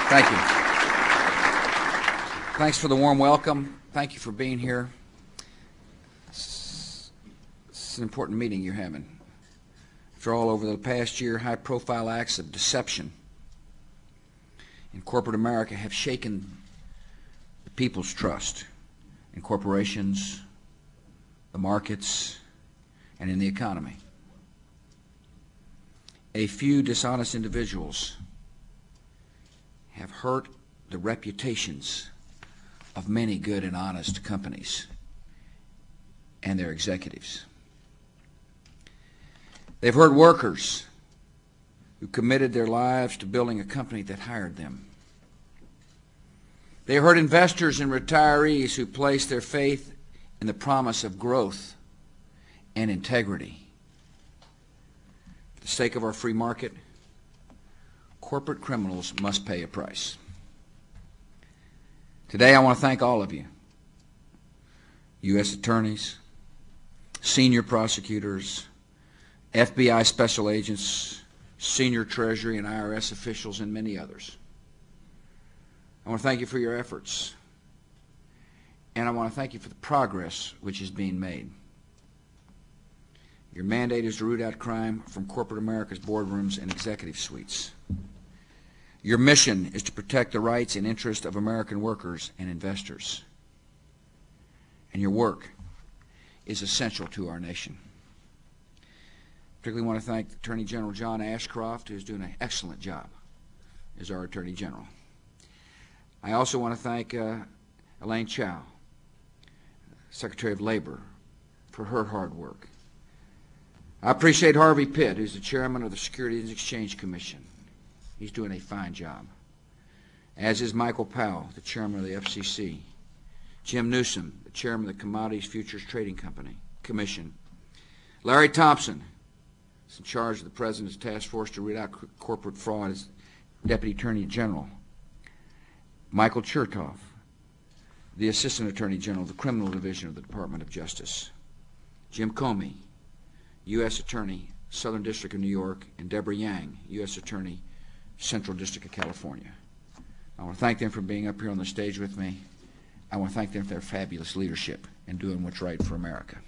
Thank you. Thanks for the warm welcome. Thank you for being here. It's an important meeting you're having. After all, over the past year, high-profile acts of deception in corporate America have shaken the people's trust in corporations, the markets, and in the economy. A few dishonest individuals have hurt the reputations of many good and honest companies and their executives. They've hurt workers who committed their lives to building a company that hired them. They hurt investors and retirees who placed their faith in the promise of growth and integrity. For the sake of our free market, corporate criminals must pay a price. Today I want to thank all of you, U.S. attorneys, senior prosecutors, FBI special agents, senior Treasury and IRS officials, and many others. I want to thank you for your efforts, and I want to thank you for the progress which is being made. Your mandate is to root out crime from corporate America's boardrooms and executive suites. Your mission is to protect the rights and interests of American workers and investors. And your work is essential to our nation. I particularly want to thank Attorney General John Ashcroft, who's doing an excellent job as our Attorney General. I also want to thank Elaine Chao, Secretary of Labor, for her hard work. I appreciate Harvey Pitt, who's the Chairman of the Securities and Exchange Commission. He's doing a fine job. As is Michael Powell, the Chairman of the FCC. Jim Newsom, the Chairman of the Commodities Futures Trading Commission. Larry Thompson is in charge of the President's task force to root out corporate fraud as Deputy Attorney General. Michael Chertoff, the Assistant Attorney General of the Criminal Division of the Department of Justice. Jim Comey, U.S. Attorney, Southern District of New York, and Deborah Yang, U.S. Attorney, Central District of California. I want to thank them for being up here on the stage with me. I want to thank them for their fabulous leadership and doing what's right for America.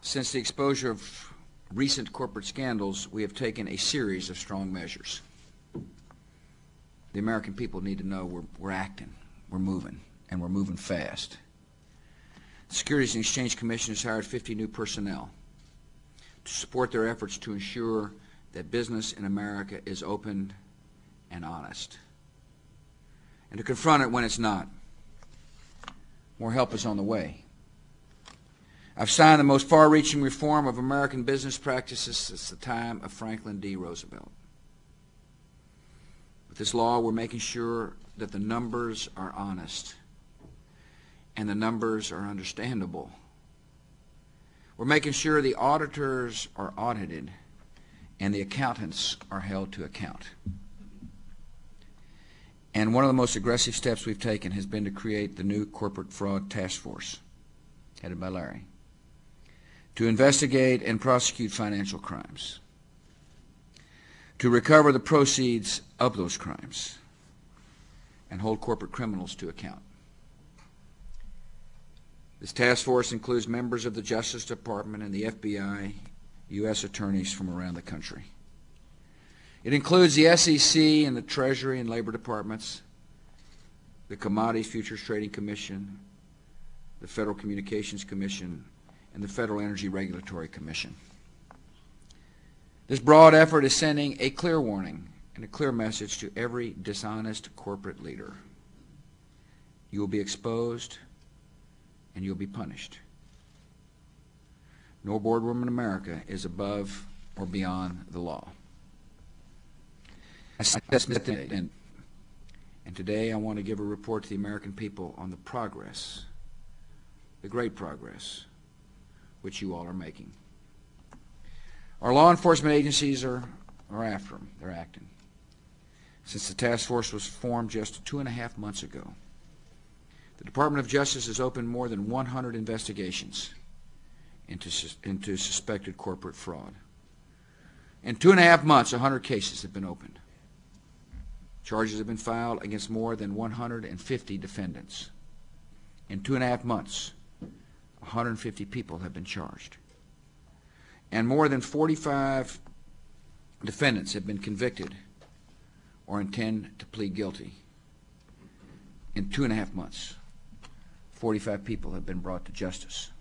Since the exposure of recent corporate scandals, we have taken a series of strong measures. The American people need to know we're acting, we're moving, and we're moving fast. The Securities and Exchange Commission has hired 50 new personnel to support their efforts to ensure that business in America is open and honest, and to confront it when it's not. More help is on the way. I've signed the most far-reaching reform of American business practices since the time of Franklin D. Roosevelt. With this law, we're making sure that the numbers are honest and the numbers are understandable. We're making sure the auditors are audited and the accountants are held to account. And one of the most aggressive steps we've taken has been to create the new Corporate Fraud Task Force, headed by Larry, to investigate and prosecute financial crimes, to recover the proceeds of those crimes, and hold corporate criminals to account. This task force includes members of the Justice Department and the FBI, U.S. attorneys from around the country. It includes the SEC and the Treasury and Labor Departments, the Commodities Futures Trading Commission, the Federal Communications Commission, and the Federal Energy Regulatory Commission. This broad effort is sending a clear warning and a clear message to every dishonest corporate leader. You will be exposed and you'll be punished. No boardroom in America is above or beyond the law. And today I want to give a report to the American people on the progress, the great progress, which you all are making. Our law enforcement agencies are after them. They're acting. Since the task force was formed just 2.5 months ago, the Department of Justice has opened more than 100 investigations into suspected corporate fraud. In 2.5 months, 100 cases have been opened. Charges have been filed against more than 150 defendants. In 2.5 months, 150 people have been charged. And more than 45 defendants have been convicted or intend to plead guilty. In 2.5 months, 45 people have been brought to justice.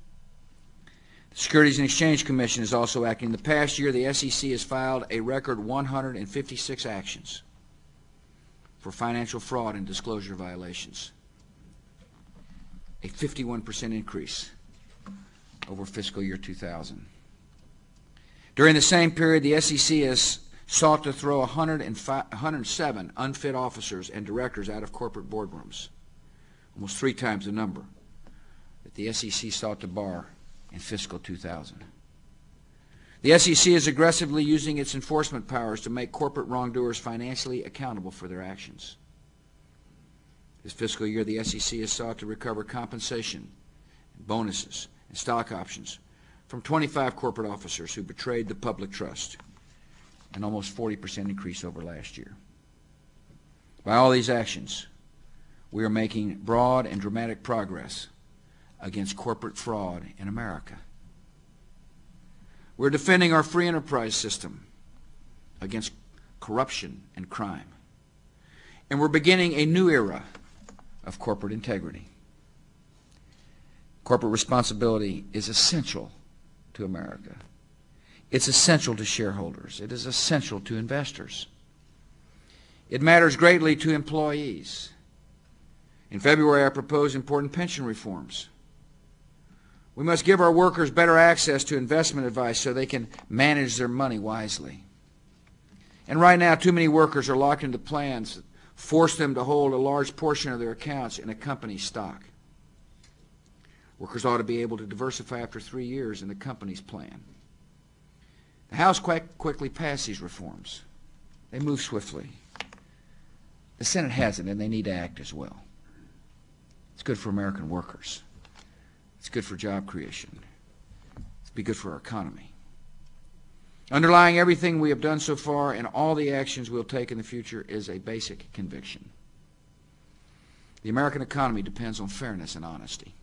The Securities and Exchange Commission is also acting. In the past year, the SEC has filed a record 156 actions for financial fraud and disclosure violations, a 51% increase over fiscal year 2000. During the same period, the SEC has sought to throw 107 unfit officers and directors out of corporate boardrooms, almost 3 times the number that the SEC sought to bar in fiscal 2000. The SEC is aggressively using its enforcement powers to make corporate wrongdoers financially accountable for their actions. This fiscal year, the SEC has sought to recover compensation, bonuses, and stock options from 25 corporate officers who betrayed the public trust, an almost 40% increase over last year. By all these actions, we are making broad and dramatic progress against corporate fraud in America. We're defending our free enterprise system against corruption and crime. And we're beginning a new era of corporate integrity. Corporate responsibility is essential to America. It's essential to shareholders. It is essential to investors. It matters greatly to employees. In February, I proposed important pension reforms. We must give our workers better access to investment advice so they can manage their money wisely. And right now, too many workers are locked into plans that force them to hold a large portion of their accounts in a company's stock. Workers ought to be able to diversify after 3 years in the company's plan. The House quickly passed these reforms. They move swiftly. The Senate hasn't, and they need to act as well. It's good for American workers. It's good for job creation. It's be good for our economy. Underlying everything we have done so far and all the actions we'll take in the future is a basic conviction. The American economy depends on fairness and honesty.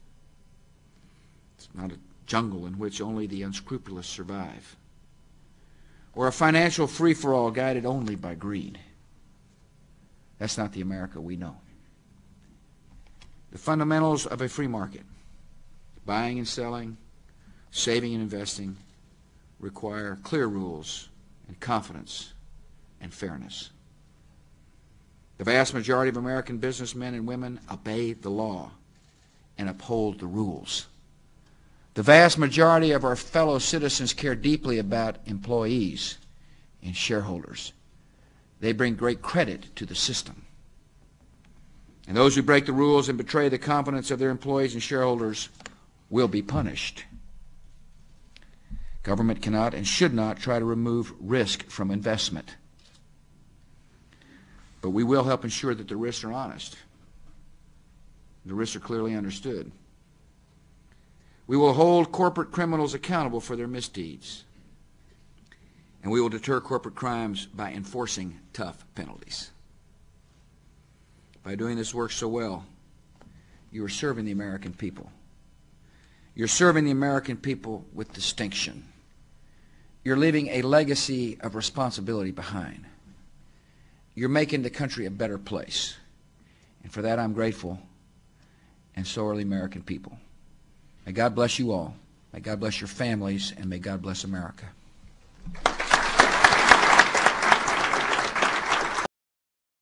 It's not a jungle in which only the unscrupulous survive, or a financial free-for-all guided only by greed. That's not the America we know. The fundamentals of a free market, buying and selling, saving and investing, require clear rules and confidence and fairness. The vast majority of American businessmen and women obey the law and uphold the rules. The vast majority of our fellow citizens care deeply about employees and shareholders. They bring great credit to the system. And those who break the rules and betray the confidence of their employees and shareholders will be punished. Government cannot and should not try to remove risk from investment. But we will help ensure that the risks are honest. The risks are clearly understood. We will hold corporate criminals accountable for their misdeeds. And we will deter corporate crimes by enforcing tough penalties. By doing this work so well, you are serving the American people. You're serving the American people with distinction. You're leaving a legacy of responsibility behind. You're making the country a better place. And for that I'm grateful, and so are the American people. May God bless you all. May God bless your families, and may God bless America.